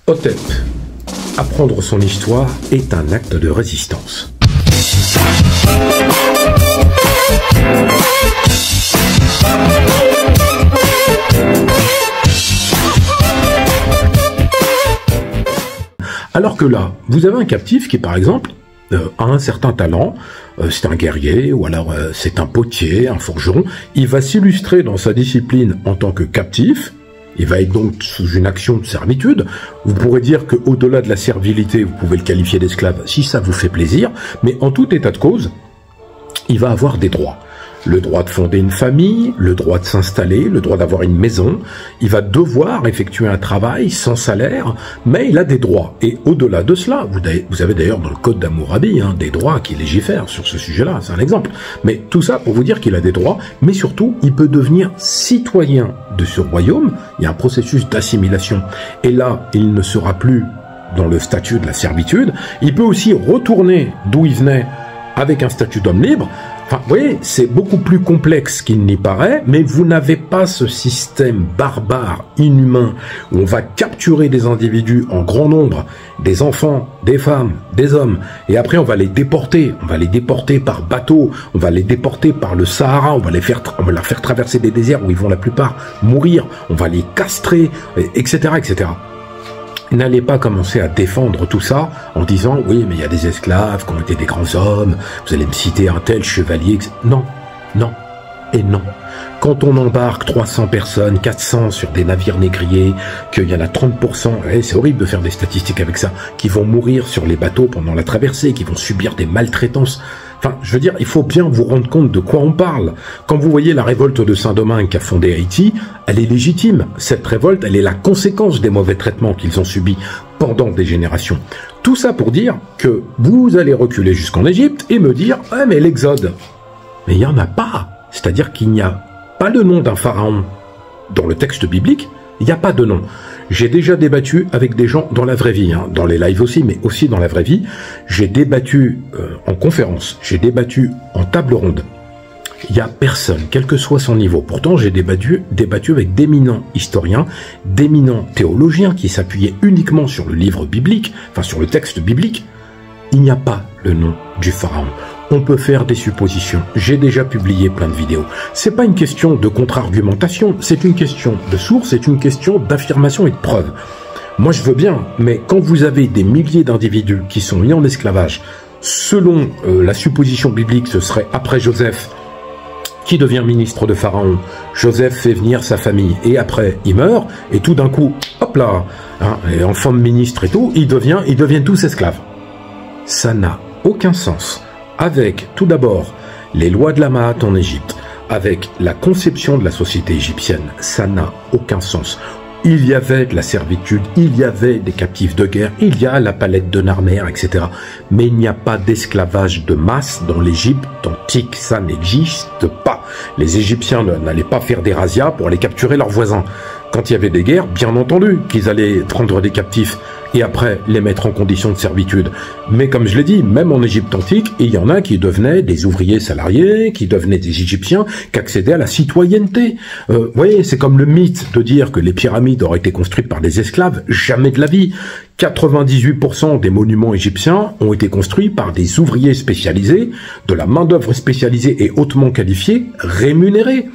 Hotep, apprendre son histoire est un acte de résistance. Alors que là, vous avez un captif qui, par exemple, a un certain talent, c'est un guerrier, ou alors c'est un potier, un forgeron, il va s'illustrer dans sa discipline en tant que captif, il va être donc sous une action de servitude. Vous pourrez dire qu'au-delà de la servilité, vous pouvez le qualifier d'esclave si ça vous fait plaisir, mais en tout état de cause, il va avoir des droits. Le droit de fonder une famille, le droit de s'installer, le droit d'avoir une maison. Il va devoir effectuer un travail sans salaire, mais il a des droits. Et au-delà de cela, vous avez d'ailleurs dans le Code d'Hammurabi des droits qui légifèrent sur ce sujet-là, c'est un exemple. Mais tout ça pour vous dire qu'il a des droits, mais surtout, il peut devenir citoyen de ce royaume. Il y a un processus d'assimilation. Et là, il ne sera plus dans le statut de la servitude. Il peut aussi retourner d'où il venait avec un statut d'homme libre. Enfin, vous voyez, c'est beaucoup plus complexe qu'il n'y paraît, mais vous n'avez pas ce système barbare, inhumain, où on va capturer des individus en grand nombre, des enfants, des femmes, des hommes, et après on va les déporter. On va les déporter par bateau, on va les déporter par le Sahara, on va leur faire traverser des déserts où ils vont la plupart mourir, on va les castrer, etc., etc. N'allez pas commencer à défendre tout ça en disant « Oui, mais il y a des esclaves qui ont été des grands hommes, vous allez me citer un tel chevalier, etc. » Non, non et non. Quand on embarque 300 personnes, 400 sur des navires négriers, qu'il y en a 30%, c'est horrible de faire des statistiques avec ça, qui vont mourir sur les bateaux pendant la traversée, qui vont subir des maltraitances. Enfin, je veux dire, il faut bien vous rendre compte de quoi on parle. Quand vous voyez la révolte de Saint-Domingue qui a fondé Haïti, elle est légitime. Cette révolte, elle est la conséquence des mauvais traitements qu'ils ont subis pendant des générations. Tout ça pour dire que vous allez reculer jusqu'en Égypte et me dire « Ouais, mais l'exode ». Mais il n'y en a pas. C'est-à-dire qu'il n'y a pas le nom d'un pharaon dans le texte biblique, il n'y a pas de nom. J'ai déjà débattu avec des gens dans la vraie vie, dans les lives aussi, mais aussi dans la vraie vie. J'ai débattu en conférence, j'ai débattu en table ronde. Il n'y a personne, quel que soit son niveau. Pourtant, j'ai débattu avec d'éminents historiens, d'éminents théologiens qui s'appuyaient uniquement sur le livre biblique, enfin sur le texte biblique. Il n'y a pas le nom du pharaon. On peut faire des suppositions. J'ai déjà publié plein de vidéos. C'est pas une question de contre-argumentation, c'est une question de source, c'est une question d'affirmation et de preuve. Moi je veux bien, mais quand vous avez des milliers d'individus qui sont mis en esclavage, selon la supposition biblique, ce serait après Joseph, qui devient ministre de Pharaon, Joseph fait venir sa famille, et après il meurt, et tout d'un coup, hop là, et enfant de ministre et tout, ils deviennent tous esclaves. Ça n'a aucun sens. Avec, tout d'abord, les lois de la Mahat en Égypte, avec la conception de la société égyptienne, ça n'a aucun sens. Il y avait de la servitude, il y avait des captifs de guerre, il y a la palette de Narmer, etc. Mais il n'y a pas d'esclavage de masse dans l'Égypte antique, ça n'existe pas. Les Égyptiens n'allaient pas faire des razzias pour aller capturer leurs voisins. Quand il y avait des guerres, bien entendu qu'ils allaient prendre des captifs et après les mettre en condition de servitude. Mais comme je l'ai dit, même en Égypte antique, il y en a qui devenaient des ouvriers salariés, qui devenaient des Égyptiens, qui accédaient à la citoyenneté. Vous voyez, c'est comme le mythe de dire que les pyramides auraient été construites par des esclaves. Jamais de la vie. 98% des monuments égyptiens ont été construits par des ouvriers spécialisés, de la main-d'œuvre spécialisée et hautement qualifiée, rémunérée.